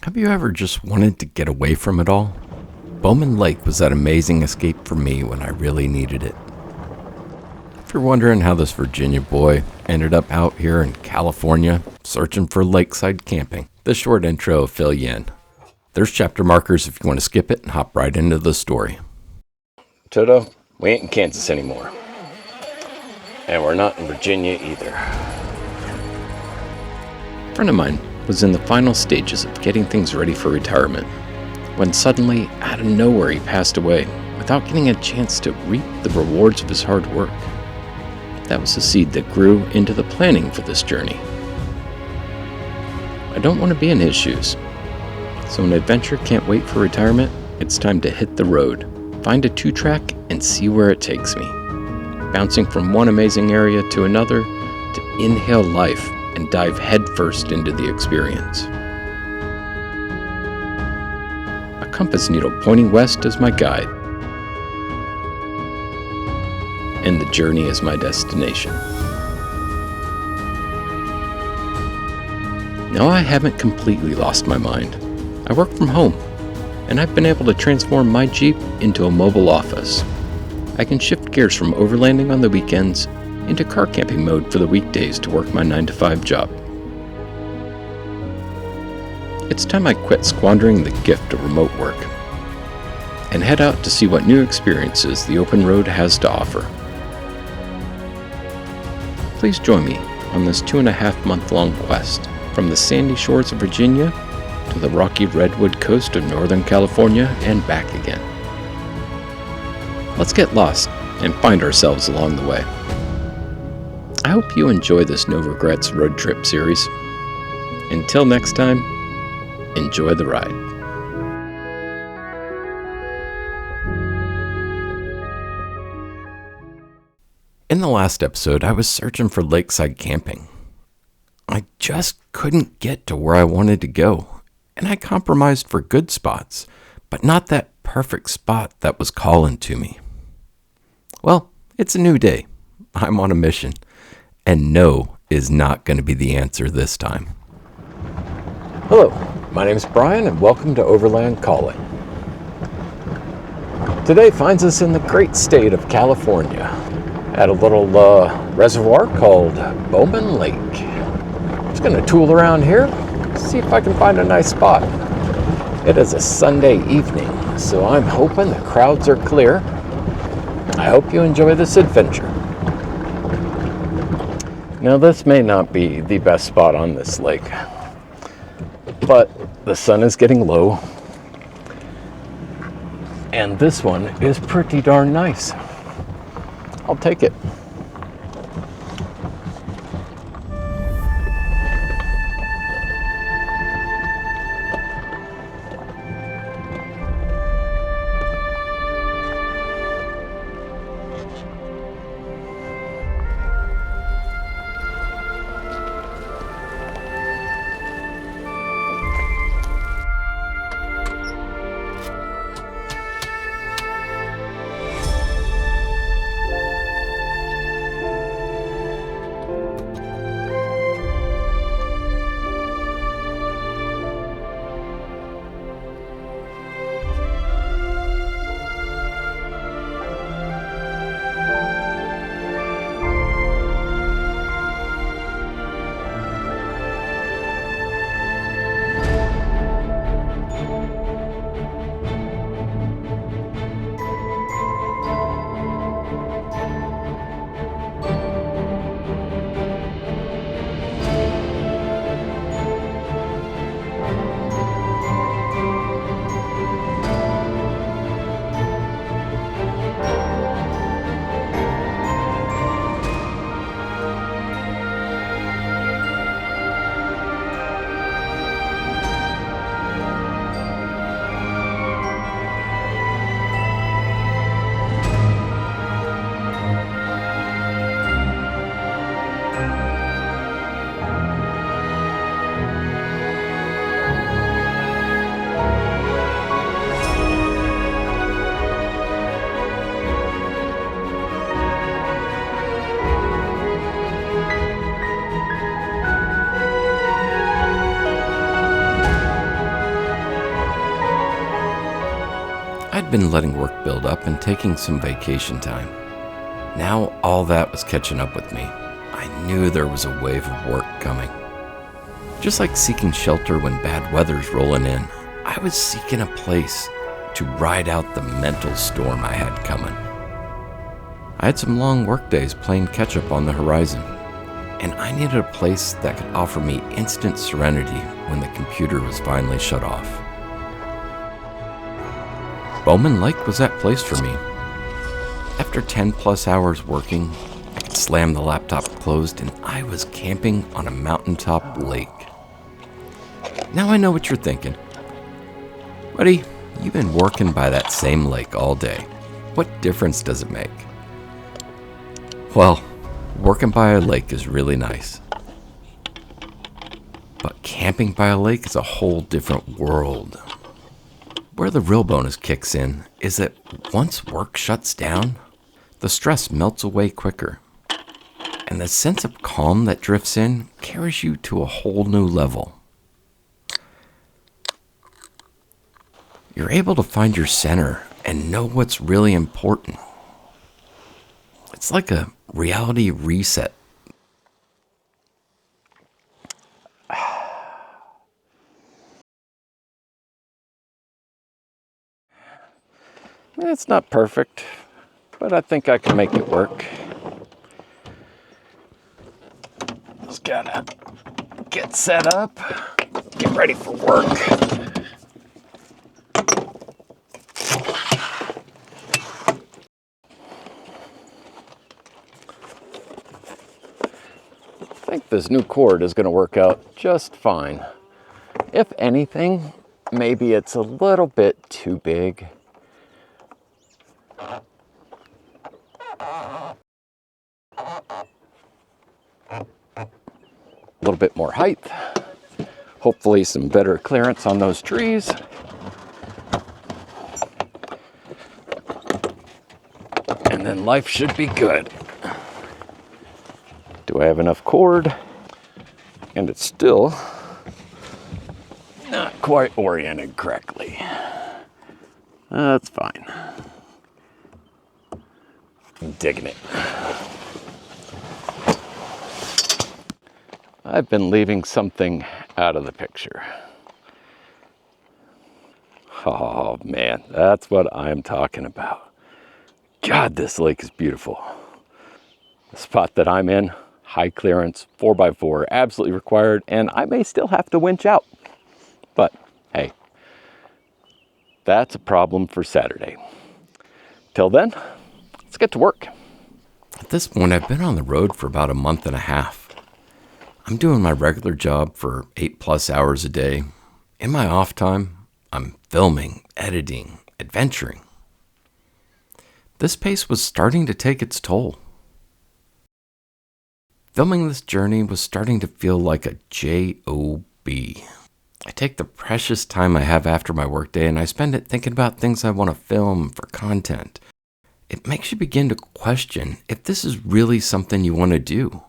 Have you ever just wanted to get away from it all? Bowman Lake was that amazing escape for me when I really needed it. If you're wondering how this Virginia boy ended up out here in California searching for lakeside camping, this short intro will fill you in. There's chapter markers if you want to skip it and hop right into the story. Toto, we ain't in Kansas anymore. And we're not in Virginia either. A friend of mine was in the final stages of getting things ready for retirement when suddenly, out of nowhere, he passed away without getting a chance to reap the rewards of his hard work. That was the seed that grew into the planning for this journey. I don't want to be in his shoes. So when adventure can't wait for retirement, it's time to hit the road, find a 2-track, and see where it takes me. Bouncing from one amazing area to another to inhale life and dive headfirst into the experience. A compass needle pointing west is my guide, and the journey is my destination. Now I haven't completely lost my mind. I work from home, and I've been able to transform my Jeep into a mobile office. I can shift gears from overlanding on the weekends into car camping mode for the weekdays to work my 9-to-5 job. It's time I quit squandering the gift of remote work and head out to see what new experiences the open road has to offer. Please join me on this 2.5-month-long quest from the sandy shores of Virginia to the rocky redwood coast of Northern California and back again. Let's get lost and find ourselves along the way. I hope you enjoy this No Regrets road trip series. Until next time, enjoy the ride. In the last episode, I was searching for lakeside camping. I just couldn't get to where I wanted to go, and I compromised for good spots, but not that perfect spot that was calling to me. Well, it's a new day. I'm on a mission, and no is not going to be the answer this time. Hello, my name is Brian, and welcome to Overland Calling. Today finds us in the great state of California at a little reservoir called Bowman Lake. Just going to tool around here, see if I can find a nice spot. It is a Sunday evening, so I'm hoping the crowds are clear. I hope you enjoy this adventure. Now, this may not be the best spot on this lake, but the sun is getting low, and this one is pretty darn nice. I'll take it. I'd been letting work build up and taking some vacation time. Now all that was catching up with me. I knew there was a wave of work coming. Just like seeking shelter when bad weather's rolling in, I was seeking a place to ride out the mental storm I had coming. I had some long work days playing catch-up on the horizon, and I needed a place that could offer me instant serenity when the computer was finally shut off. Bowman Lake was that place for me. After 10 plus hours working, I could slam the laptop closed and I was camping on a mountaintop lake. Now I know what you're thinking. Buddy, you've been working by that same lake all day. What difference does it make? Well, working by a lake is really nice. But camping by a lake is a whole different world. Where the real bonus kicks in is that once work shuts down, the stress melts away quicker. And the sense of calm that drifts in carries you to a whole new level. You're able to find your center and know what's really important. It's like a reality reset. It's not perfect, but I think I can make it work. Just gotta get set up, get ready for work. I think this new cord is gonna work out just fine. If anything, maybe it's a little bit too big. A little bit more height, hopefully some better clearance on those trees. And then life should be good. Do I have enough cord? And it's still not quite oriented correctly. That's fine. I'm digging it. I've been leaving something out of the picture. Oh man, that's what I'm talking about. God, this lake is beautiful. The spot that I'm in, high clearance, 4x4, absolutely required, and I may still have to winch out. But hey, that's a problem for Saturday. Till then, let's get to work. At this point, I've been on the road for about a month and a half. I'm doing my regular job for 8+ hours a day. In my off time, I'm filming, editing, adventuring. This pace was starting to take its toll. Filming this journey was starting to feel like a job. I take the precious time I have after my workday and I spend it thinking about things I want to film for content. It makes you begin to question if this is really something you want to do,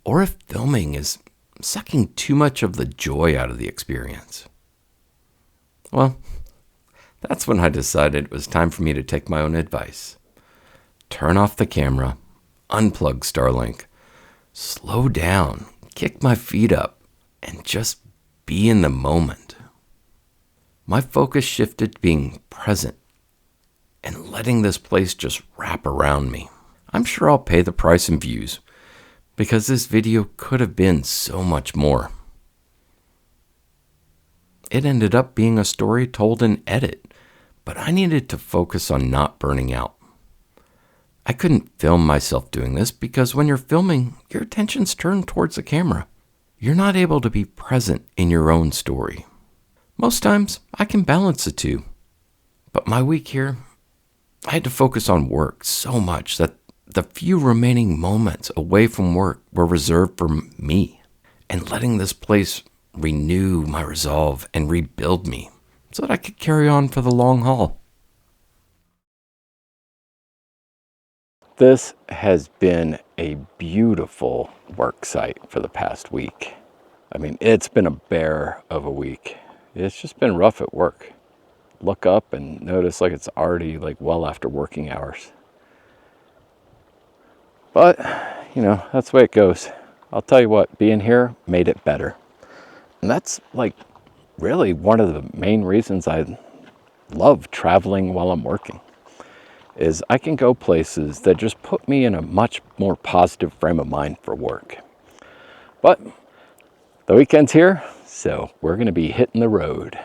or if filming is sucking too much of the joy out of the experience. Well, that's when I decided it was time for me to take my own advice. Turn off the camera, unplug Starlink, slow down, kick my feet up, and just be in the moment. My focus shifted to being present and letting this place just wrap around me. I'm sure I'll pay the price in views, because this video could have been so much more. It ended up being a story told in edit, but I needed to focus on not burning out. I couldn't film myself doing this because when you're filming, your attention's turned towards the camera. You're not able to be present in your own story. Most times, I can balance the two. But my week here, I had to focus on work so much that the few remaining moments away from work were reserved for me and letting this place renew my resolve and rebuild me so that I could carry on for the long haul. This has been a beautiful work site for the past week. I mean, it's been a bear of a week. It's just been rough at work. look up and notice like it's already like well after working hours. But, that's the way it goes. I'll tell you what, being here made it better. And that's like really one of the main reasons I love traveling while I'm working, is I can go places that just put me in a much more positive frame of mind for work. But the weekend's here, so we're going to be hitting the road.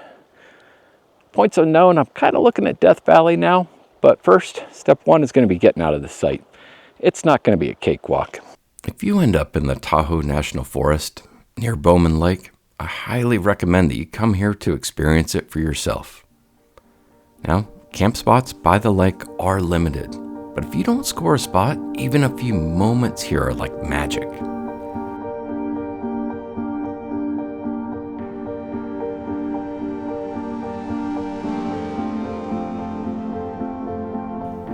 Points unknown, I'm kind of looking at Death Valley now, but first, step one is going to be getting out of the site. It's not going to be a cakewalk. If you end up in the Tahoe National Forest near Bowman Lake, I highly recommend that you come here to experience it for yourself. Now, camp spots by the lake are limited, but if you don't score a spot, even a few moments here are like magic.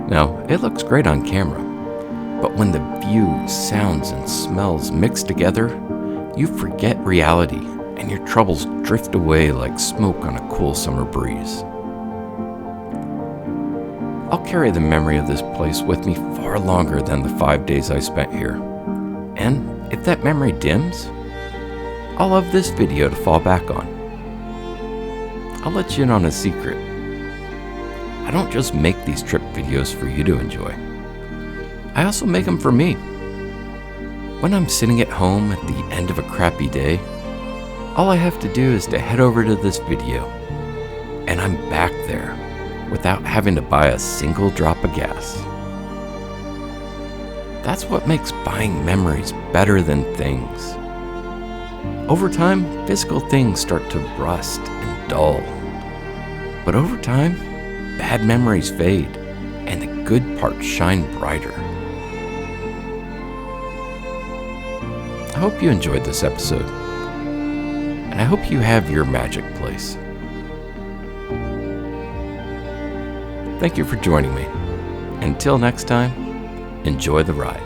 Now, it looks great on camera, but when the views, sounds, and smells mix together, you forget reality and your troubles drift away like smoke on a cool summer breeze. I'll carry the memory of this place with me far longer than the 5 days I spent here. And if that memory dims, I'll have this video to fall back on. I'll let you in on a secret. I don't just make these trip videos for you to enjoy. I also make them for me. When I'm sitting at home at the end of a crappy day, all I have to do is to head over to this video, and I'm back there without having to buy a single drop of gas. That's what makes buying memories better than things. Over time, physical things start to rust and dull. But over time, bad memories fade, and the good parts shine brighter. I hope you enjoyed this episode, and I hope you have your magic place. Thank you for joining me. Until next time, enjoy the ride.